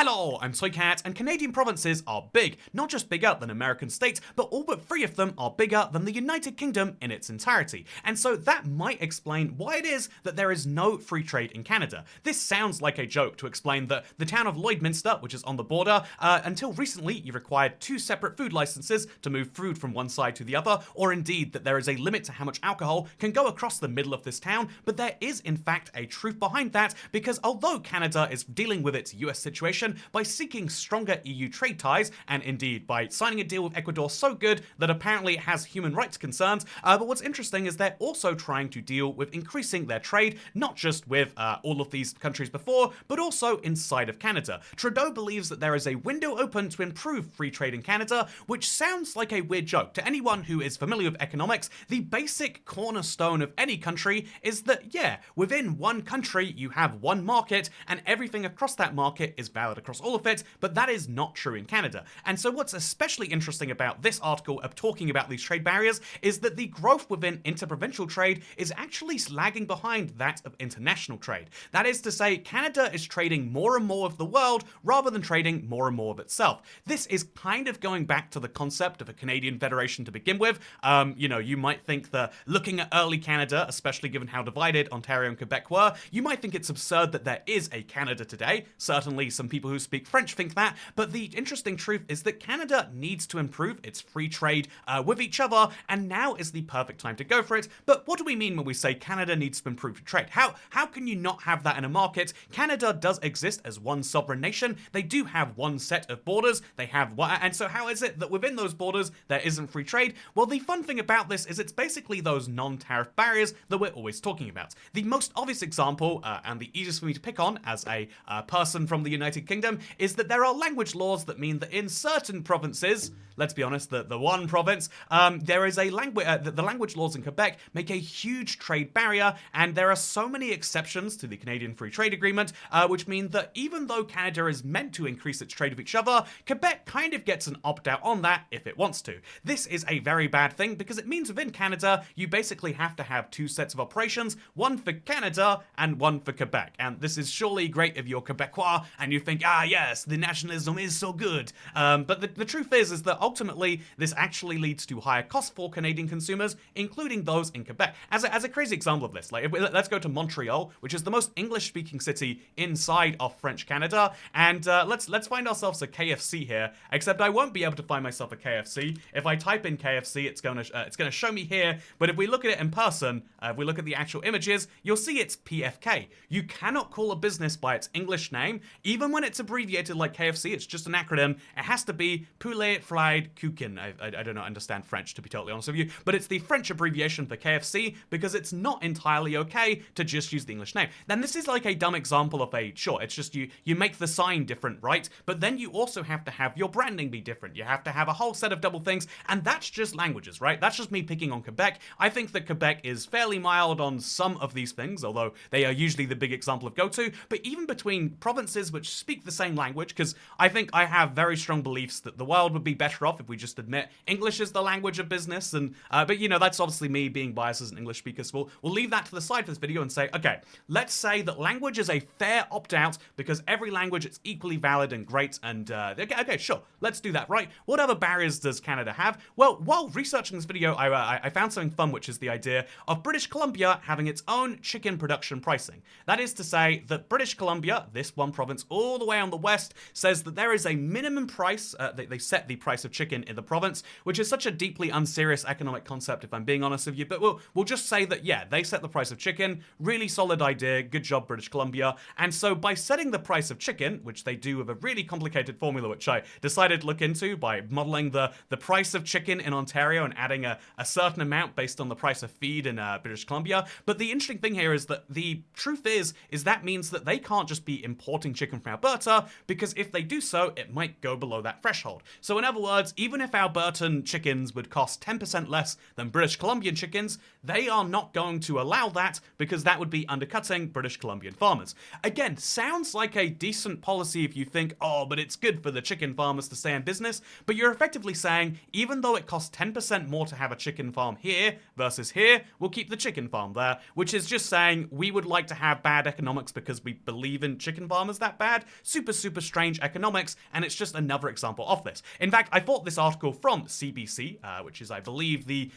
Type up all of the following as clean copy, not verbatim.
Hello, I'm Soycat, and Canadian provinces are big. Not just bigger than American states, but all but 3 of them are bigger than the United Kingdom in its entirety. And so that might explain why it is that there is no free trade in Canada. This sounds like a joke to explain that the town of Lloydminster, which is on the border, until recently you required 2 separate food licenses to move food from one side to the other, or indeed that there is a limit to how much alcohol can go across the middle of this town, but there is in fact a truth behind that, because although Canada is dealing with its US situation by seeking stronger EU trade ties, and indeed by signing a deal with Ecuador so good that apparently it has human rights concerns, but what's interesting is they're also trying to deal with increasing their trade, not just with all of these countries before, but also inside of Canada. Trudeau believes that there is a window open to improve free trade in Canada, which sounds like a weird joke. To anyone who is familiar with economics, the basic cornerstone of any country is that, yeah, within one country you have one market, and everything across that market is valid across all of it, but that is not true in Canada. And so what's especially interesting about this article of talking about these trade barriers is that the growth within interprovincial trade is actually lagging behind that of international trade. That is to say, Canada is trading more and more of the world rather than trading more and more of itself. This is kind of going back to the concept of a Canadian federation to begin with. You might think that looking at early Canada, especially given how divided Ontario and Quebec were, you might think it's absurd that there is a Canada today. Certainly some people who speak French think that, but the interesting truth is that Canada needs to improve its free trade with each other, and now is the perfect time to go for it. But what do we mean when we say Canada needs to improve trade? How can you not have that in a market? Canada does exist as one sovereign nation. They do have one set of borders. They have and so how is it that within those borders there isn't free trade? Well, the fun thing about this is it's basically those non-tariff barriers that we're always talking about. The most obvious example, and the easiest for me to pick on as a person from the United Kingdom, is that there are language laws that mean that in certain provinces, let's be honest, the one province, there is a language, the language laws in Quebec make a huge trade barrier, and there are so many exceptions to the Canadian Free Trade Agreement, which mean that even though Canada is meant to increase its trade with each other, Quebec kind of gets an opt-out on that if it wants to. This is a very bad thing because it means within Canada, you basically have to have 2 sets of operations, one for Canada and one for Quebec. And this is surely great if you're Quebecois and you think, yes, the nationalism is so good. But the truth is that ultimately this actually leads to higher costs for Canadian consumers, including those in Quebec. As a crazy example of this, let's go to Montreal, which is the most English-speaking city inside of French Canada, and let's find ourselves a KFC here. Except I won't be able to find myself a KFC. If I type in KFC, it's gonna show me here. But if we look at it in person, if we look at the actual images, you'll see it's PFK. You cannot call a business by its English name, even when it's abbreviated like KFC. It's just an acronym. It has to be Poulet Fried Kuchen. I do not understand French, to be totally honest with you, but it's the French abbreviation for KFC because it's not entirely okay to just use the English name. Then this is like a dumb example of sure, it's just you make the sign different, right? But then you also have to have your branding be different. You have to have a whole set of double things, and that's just languages, right? That's just me picking on Quebec. I think that Quebec is fairly mild on some of these things, although they are usually the big example of go-to, but even between provinces which speak the same language, because I think I have very strong beliefs that the world would be better off if we just admit English is the language of business, and but that's obviously me being biased as an English speaker, so we'll leave that to the side for this video and say, okay, let's say that language is a fair opt-out because every language is equally valid and great, and okay, sure, let's do that, right? What other barriers does Canada have? Well, while researching this video, I found something fun, which is the idea of British Columbia having its own chicken production pricing. That is to say that British Columbia, this one province all the way on the west, says that there is a minimum price, they set the price of chicken in the province, which is such a deeply unserious economic concept, if I'm being honest with you, but we'll just say that, yeah, they set the price of chicken. Really solid idea. Good job, British Columbia. And so by setting the price of chicken, which they do with a really complicated formula, which I decided to look into by modeling the price of chicken in Ontario and adding a certain amount based on the price of feed in British Columbia. But the interesting thing here is that the truth is that means that they can't just be importing chicken from Alberta, because if they do so, it might go below that threshold. So in other words, even if Albertan chickens would cost 10% less than British Columbian chickens, they are not going to allow that because that would be undercutting British Columbian farmers. Again, sounds like a decent policy if you think, oh, but it's good for the chicken farmers to stay in business, but you're effectively saying, even though it costs 10% more to have a chicken farm here versus here, we'll keep the chicken farm there, which is just saying we would like to have bad economics because we believe in chicken farmers that bad, super strange economics, and it's just another example of this. In fact, I thought this article from CBC, which is, I believe, the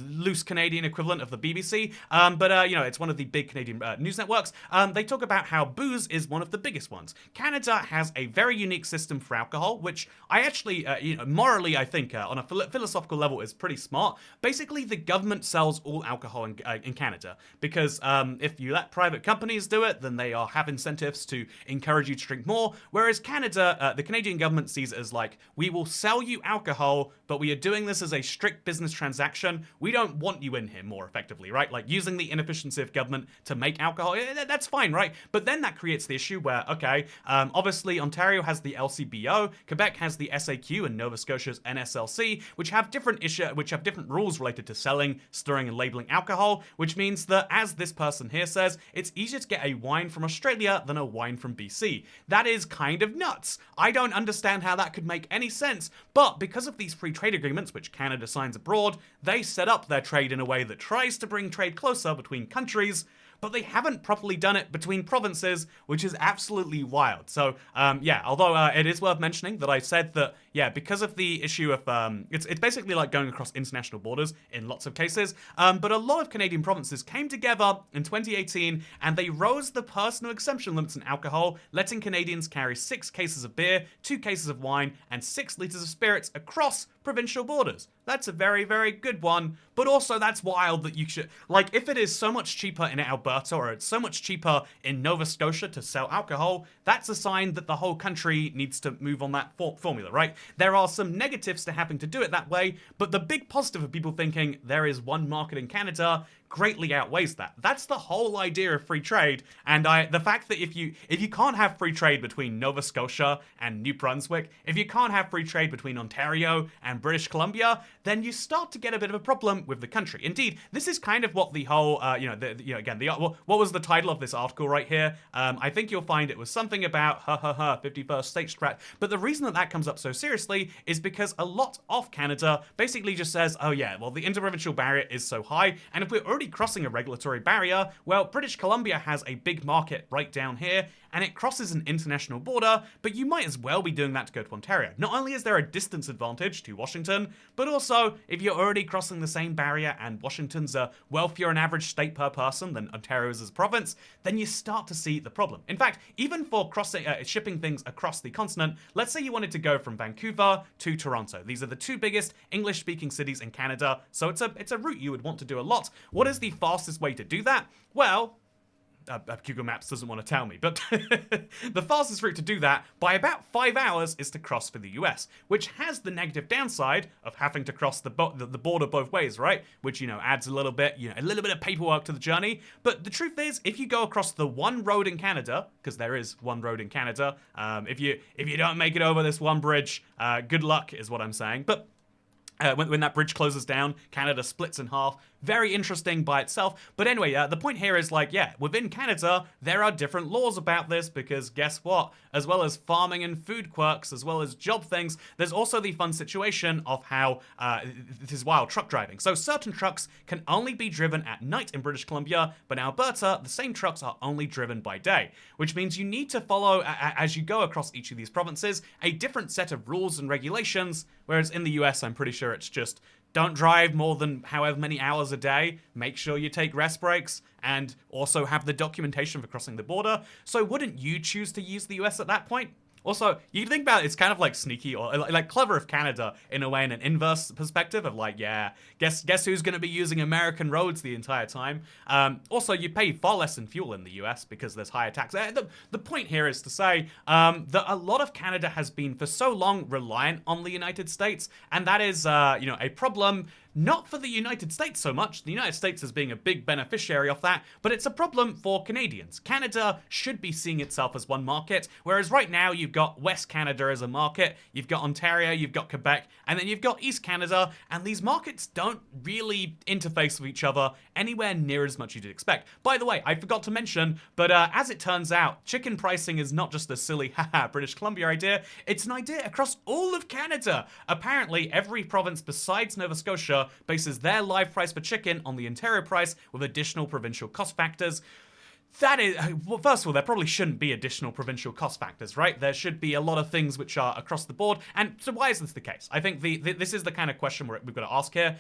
loose Canadian equivalent of the BBC, but it's one of the big Canadian news networks. They talk about how booze is one of the biggest ones. Canada has a very unique system for alcohol, which I actually, morally, I think, on a philosophical level, is pretty smart. Basically, the government sells all alcohol in Canada because if you let private companies do it, then they have incentives to encourage you to drink more. Whereas Canada, the Canadian government sees it as like, we will sell you alcohol, but we are doing this as a strict business transaction. We don't want you in here more effectively, right? Like using the inefficiency of government to make alcohol, that's fine, right? But then that creates the issue where, okay, obviously Ontario has the LCBO, Quebec has the SAQ, and Nova Scotia's NSLC, which have different rules related to selling, stirring, and labeling alcohol, which means that, as this person here says, it's easier to get a wine from Australia than a wine from BC. That is kind of nuts. I don't understand how that could make any sense, but because of these free trade agreements which Canada signs abroad, they set up their trade in a way that tries to bring trade closer between countries, but they haven't properly done it between provinces, which is absolutely wild. So, although it is worth mentioning that I said that, because of the issue of, it's basically like going across international borders in lots of cases, but a lot of Canadian provinces came together in 2018 and they rose the personal exemption limits in alcohol, letting Canadians carry 6 cases of beer, 2 cases of wine, and 6 liters of spirits across provincial borders. That's a very, very good one, but also that's wild that you should, like, if it is so much cheaper in Alberta or it's so much cheaper in Nova Scotia to sell alcohol, that's a sign that the whole country needs to move on that formula, right? There are some negatives to having to do it that way, but the big positive of people thinking there is one market in Canada greatly outweighs that. That's the whole idea of free trade, and the fact that if you can't have free trade between Nova Scotia and New Brunswick, if you can't have free trade between Ontario and British Columbia, then you start to get a bit of a problem with the country. Indeed, this is kind of what the whole, what was the title of this article right here? I think you'll find it was something about 51st state strat. But the reason that comes up so seriously is because a lot of Canada basically just says, oh yeah, well the interprovincial barrier is so high, and if we're already crossing a regulatory barrier, well, British Columbia has a big market right down here, and it crosses an international border, but you might as well be doing that to go to Ontario. Not only is there a distance advantage to Washington, but also, if you're already crossing the same barrier and Washington's a wealthier and average state per person than Ontario is as a province, then you start to see the problem. In fact, even for shipping things across the continent, let's say you wanted to go from Vancouver to Toronto. These are the 2 biggest English-speaking cities in Canada, so it's a route you would want to do a lot. What is the fastest way to do that? Well, Google Maps doesn't want to tell me, but the fastest route to do that by about 5 hours is to cross for the US, which has the negative downside of having to cross the border both ways, right? Which, adds a little bit of paperwork to the journey. But the truth is, if you go across the one road in Canada, because there is one road in Canada, if you don't make it over this one bridge, good luck is what I'm saying. But when that bridge closes down, Canada splits in half. Very interesting by itself. But anyway, the point here is within Canada, there are different laws about this because guess what? As well as farming and food quirks, as well as job things, there's also the fun situation of how this is wild truck driving. So certain trucks can only be driven at night in British Columbia, but in Alberta, the same trucks are only driven by day, which means you need to follow, as you go across each of these provinces, a different set of rules and regulations, whereas in the US, I'm pretty sure it's just don't drive more than however many hours a day, make sure you take rest breaks, and also have the documentation for crossing the border. So wouldn't you choose to use the US at that point? Also, you think about it, it's kind of like sneaky or like clever of Canada in a way, in an inverse perspective of guess who's going to be using American roads the entire time. Also, you pay far less in fuel in the US because there's higher tax. The point here is to say that a lot of Canada has been for so long reliant on the United States, and that is a problem. Not for the United States so much, the United States as being a big beneficiary of that, but it's a problem for Canadians. Canada should be seeing itself as one market, whereas right now you've got West Canada as a market, you've got Ontario, you've got Quebec, and then you've got East Canada, and these markets don't really interface with each other anywhere near as much as you'd expect. By the way, I forgot to mention, but as it turns out, chicken pricing is not just a silly British Columbia idea, it's an idea across all of Canada. Apparently, every province besides Nova Scotia bases their live price for chicken on the Ontario price with additional provincial cost factors. That is, well, first of all, there probably shouldn't be additional provincial cost factors, right? There should be a lot of things which are across the board. And so why is this the case? I think this is the kind of question we've got to ask here.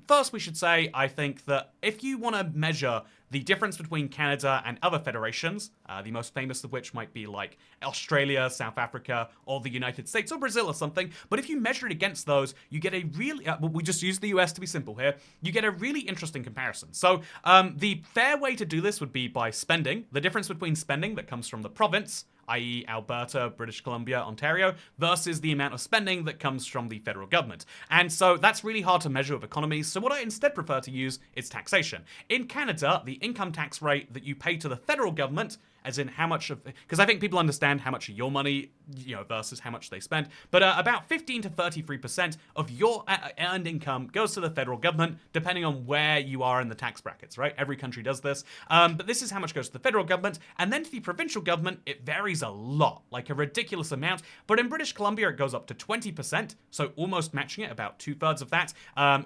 First, we should say, I think that if you want to measure the difference between Canada and other federations, the most famous of which might be like Australia, South Africa, or the United States, or Brazil or something. But if you measure it against those, you get a really, we just use the US to be simple here, you get a really interesting comparison. So the fair way to do this would be by spending, the difference between spending that comes from the province, i.e. Alberta, British Columbia, Ontario, versus the amount of spending that comes from the federal government. And so that's really hard to measure with economies, so what I instead prefer to use is taxation. In Canada, the income tax rate that you pay to the federal government, as in how much of, because I think people understand how much of your money, versus how much they spend, but about 15 to 33% of your earned income goes to the federal government, depending on where you are in the tax brackets, right? Every country does this, but this is how much goes to the federal government, and then to the provincial government, it varies a lot, like a ridiculous amount, but in British Columbia, it goes up to 20%, so almost matching it, about 2/3 of that.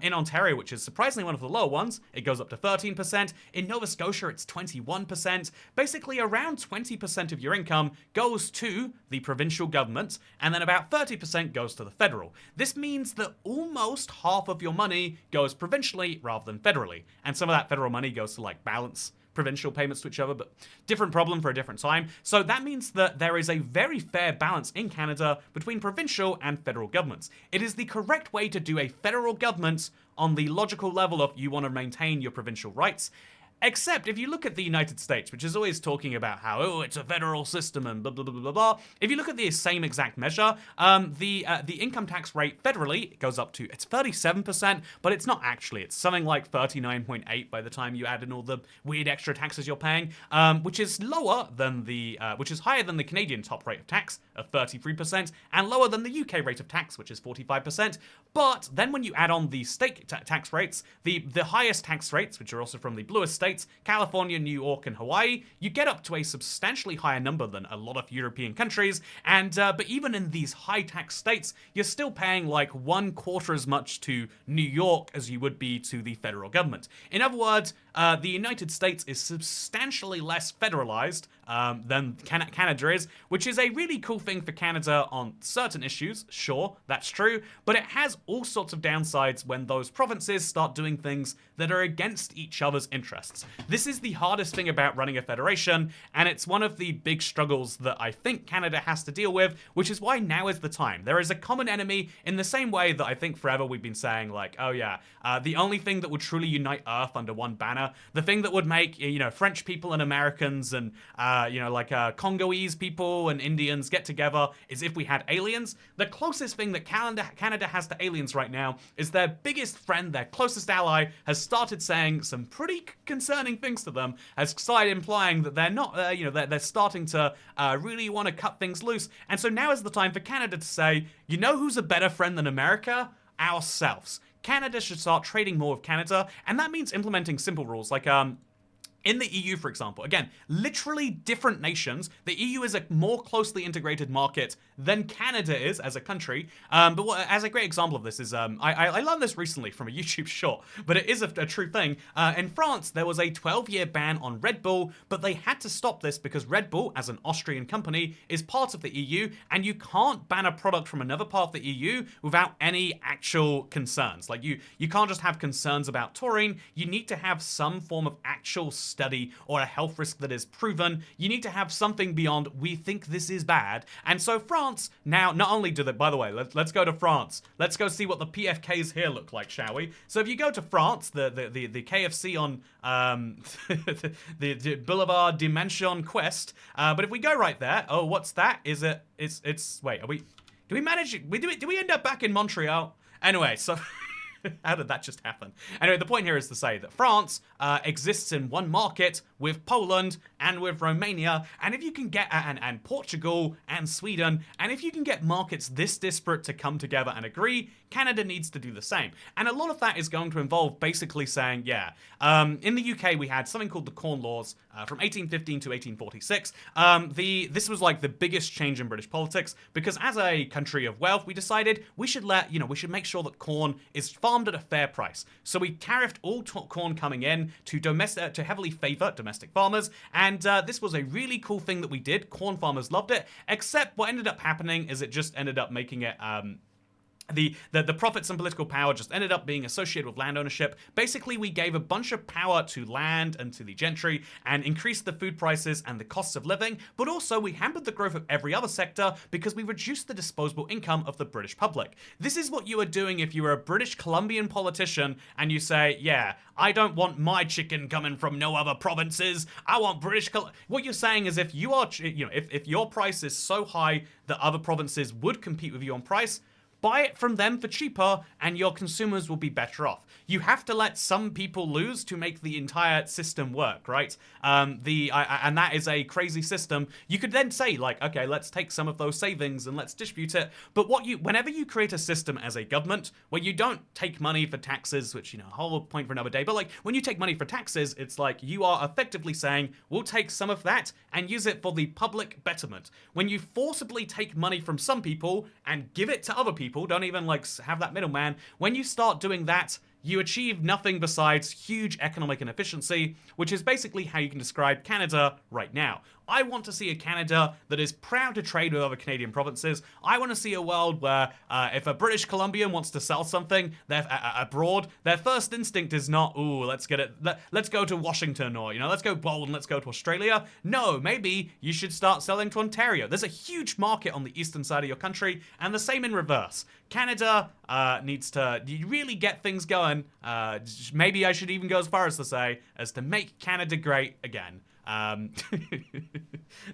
In Ontario, which is surprisingly one of the lower ones, it goes up to 13%. In Nova Scotia, it's 21%. Basically, around 20% of your income goes to the provincial government, and then about 30% goes to the federal. This means that almost half of your money goes provincially rather than federally, and some of that federal money goes to like balance provincial payments to each other, but different problem for a different time. So that means that there is a very fair balance in Canada between provincial and federal governments. It is the correct way to do a federal government on the logical level of you want to maintain your provincial rights. Except if you look at the United States, which is always talking about how, oh, it's a federal system and blah, blah, blah, blah, blah. If you look at the same exact measure, the income tax rate federally, it goes up to, it's 37%, but it's not actually. It's something like 39.8 by the time you add in all the weird extra taxes you're paying, which is lower than which is higher than the Canadian top rate of tax of 33% and lower than the UK rate of tax, which is 45%. But then when you add on the state tax rates, the highest tax rates, which are also from the bluest states, California, New York, and Hawaii, you get up to a substantially higher number than a lot of European countries, and but even in these high tax states, you're still paying like 1/4 as much to New York as you would be to the federal government. In other words, the United States is substantially less federalized than Canada is, which is a really cool thing for Canada on certain issues, sure, that's true, but it has all sorts of downsides when those provinces start doing things that are against each other's interests. This is the hardest thing about running a federation, and it's one of the big struggles that I think Canada has to deal with, which is why now is the time. There is a common enemy in the same way that I think forever we've been saying, like, oh yeah, the only thing that would truly unite Earth under one banner, the thing that would make, French people and Americans and, Congolese people and Indians get together is if we had aliens. The closest thing that Canada has to aliens right now is their biggest friend, their closest ally, has started saying some pretty concerning things to them, has started implying that they're not, they're starting to really want to cut things loose. And so now is the time for Canada to say, you know who's a better friend than America? Ourselves. Canada should start trading more with Canada, and that means implementing simple rules like, in the EU, for example, again, literally different nations. The EU is a more closely integrated market than Canada is as a country. As a great example of this is, I learned this recently from a YouTube short, but it is a true thing. In France, there was a 12-year ban on Red Bull, but they had to stop this because Red Bull, as an Austrian company, is part of the EU, and you can't ban a product from another part of the EU without any actual concerns. Like, you can't just have concerns about taurine. You need to have some form of actual study or a health risk that is proven. You need to have something beyond, we think this is bad. And so France, now, not only do they, by the way, let's go to France. Let's go see what the PFKs here look like, shall we? So if you go to France, the KFC on the Boulevard Dimension Quest, but if we go right there, oh, what's that? Wait, do we end up back in Montreal? Anyway, so how did that just happen? Anyway, the point here is to say that France exists in one market with Poland and with Romania, and if you can get, and Portugal and Sweden, and if you can get markets this disparate to come together and agree, Canada needs to do the same. And a lot of that is going to involve basically saying, yeah, in the UK we had something called the Corn Laws from 1815 to 1846. This was like the biggest change in British politics, because as a country of wealth, we decided we should we should make sure that corn is farmed at a fair price. So we tariffed all corn coming in to heavily favor domestic farmers, and this was a really cool thing that we did. Corn farmers loved it, except what ended up happening is it just ended up making it the profits and political power just ended up being associated with land ownership. Basically, we gave a bunch of power to land and to the gentry and increased the food prices and the costs of living, but also we hampered the growth of every other sector because we reduced the disposable income of the British public. This is what you are doing if you were a British Columbian politician and you say, yeah, I don't want my chicken coming from no other provinces. I want What you're saying is if you are, if your price is so high that other provinces would compete with you on price, buy it from them for cheaper and your consumers will be better off. You have to let some people lose to make the entire system work, right? And that is a crazy system. You could then say like, okay, let's take some of those savings and let's distribute it. But whenever you create a system as a government where you don't take money for taxes, which, a whole point for another day, but like when you take money for taxes, it's like you are effectively saying, we'll take some of that and use it for the public betterment. When you forcibly take money from some people and give it to other people, don't even like have that middleman. When you start doing that, you achieve nothing besides huge economic inefficiency, which is basically how you can describe Canada right now. I want to see a Canada that is proud to trade with other Canadian provinces. I want to see a world where if a British Columbian wants to sell something abroad, their first instinct is not, ooh, let's go to Washington, or, let's go bold and let's go to Australia. No, maybe you should start selling to Ontario. There's a huge market on the eastern side of your country, and the same in reverse. Canada needs to really get things going. Maybe I should even go as far as to say as to make Canada great again.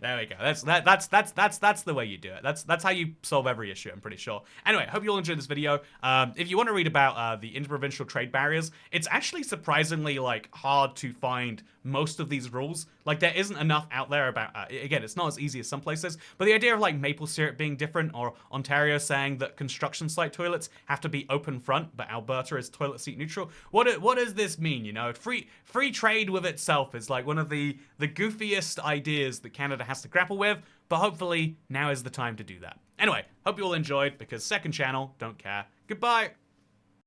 There we go. That's the way you do it. That's how you solve every issue, I'm pretty sure. Anyway, hope you all enjoyed this video. If you want to read about the interprovincial trade barriers, it's actually surprisingly like hard to find most of these rules. Like there isn't enough out there about, again, it's not as easy as some places, but the idea of like maple syrup being different, or Ontario saying that construction site toilets have to be open front, but Alberta is toilet seat neutral. What does this mean, Free trade with itself is like one of the goofiest ideas that Canada has to grapple with, but hopefully now is the time to do that. Anyway, hope you all enjoyed, because second channel, don't care. Goodbye.